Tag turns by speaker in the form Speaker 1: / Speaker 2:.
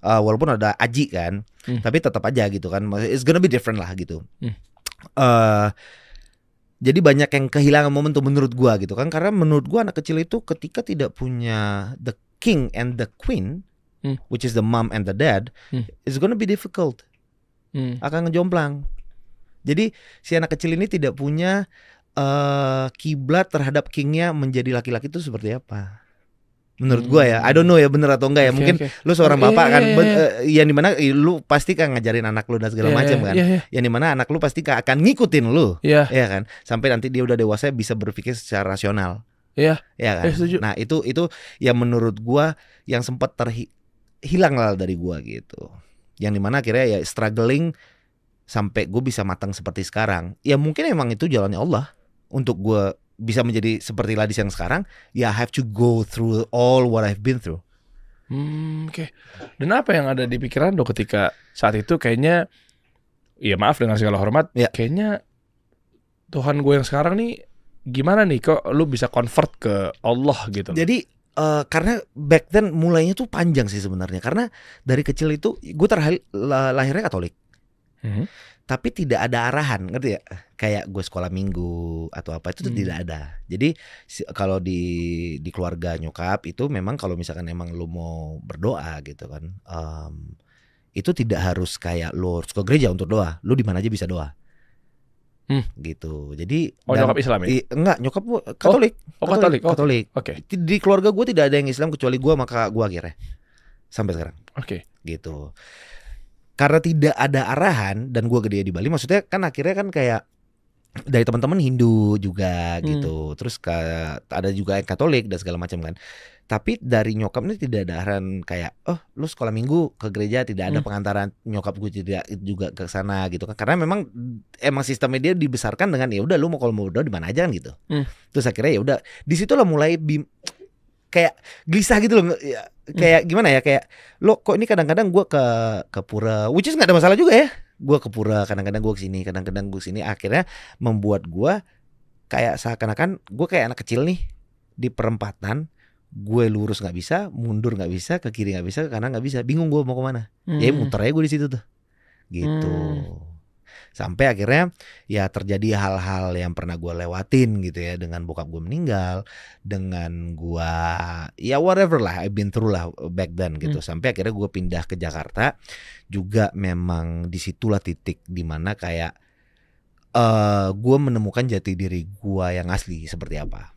Speaker 1: walaupun ada Aji kan, tapi tetap aja gitu kan, it's gonna be different lah gitu. Jadi banyak yang kehilangan momentum menurut gua gitu kan, karena menurut gua anak kecil itu ketika tidak punya the king and the queen, which is the mom and the dad, it's gonna be difficult, akan ngejomplang. Jadi si anak kecil ini tidak punya kiblat terhadap kingnya menjadi laki-laki itu seperti apa. Menurut gua ya, I don't know ya bener atau enggak ya. Mungkin lu seorang bapak kan, yang dimana lu pasti kan ngajarin anak lu dan segala macam kan. Yang dimana anak lu pasti akan ngikutin lu, ya kan. Sampai nanti dia udah dewasa bisa berpikir secara rasional, ya kan. Nah itu yang menurut gua yang sempat hilang lah dari gua gitu. Yang dimana akhirnya ya struggling sampai gue bisa matang seperti sekarang. Ya mungkin emang itu jalannya Allah untuk gue bisa menjadi seperti Ladis yang sekarang. Ya I have to go through all what I've been through.
Speaker 2: Oke. Dan apa yang ada di pikiran lo ketika saat itu kayaknya, ya maaf dengan segala hormat, kayaknya Tuhan gue yang sekarang nih gimana nih, kok lu bisa convert ke Allah gitu?
Speaker 1: Jadi karena back then mulainya tuh panjang sih sebenarnya. Karena dari kecil itu gue lahirnya Katolik. Tapi tidak ada arahan, ngerti ya? Kayak gue sekolah minggu atau apa itu tuh tidak ada. Jadi kalau di keluarga nyokap itu memang kalau misalkan emang lu mau berdoa gitu kan, itu tidak harus kayak lu harus ke gereja untuk doa. Lu di mana aja bisa doa. Gitu. Jadi
Speaker 2: nyokap Islam ya?
Speaker 1: Enggak, nyokap gue Katolik. Katolik.
Speaker 2: Oke.
Speaker 1: Di keluarga gue tidak ada yang Islam kecuali gue sama kakak gue akhirnya sampai sekarang. Gitu. Karena tidak ada arahan dan gue gede di Bali, maksudnya kan akhirnya kan kayak dari teman-teman Hindu juga gitu, terus ada juga yang Katolik dan segala macam kan. Tapi dari nyokap ini tidak ada arahan kayak lu sekolah minggu ke gereja, tidak ada pengantaran. Nyokap gue tidak juga ke sana gitu kan, karena emang sistemnya dia dibesarkan dengan ya udah lu kalau mau berdoa di mana aja kan gitu. Terus akhirnya ya udah di situ lah mulai kayak gelisah gitu loh, kayak gimana ya, kayak lo kok ini kadang-kadang gue ke pura, which is nggak ada masalah juga ya, gue ke pura kadang-kadang gue kesini, kadang-kadang gue kesini, akhirnya membuat gue kayak seakan-akan gue kayak anak kecil nih di perempatan, gue lurus nggak bisa, mundur nggak bisa, ke kiri nggak bisa, ke kanan nggak bisa, bingung gue mau kemana, ya muter aja gue di situ tuh, gitu. Sampai akhirnya ya terjadi hal-hal yang pernah gue lewatin gitu ya, dengan bokap gue meninggal, dengan gue ya whatever lah I've been through lah back then gitu. Sampai akhirnya gue pindah ke Jakarta juga, memang disitulah titik dimana kayak gue menemukan jati diri gue yang asli seperti apa.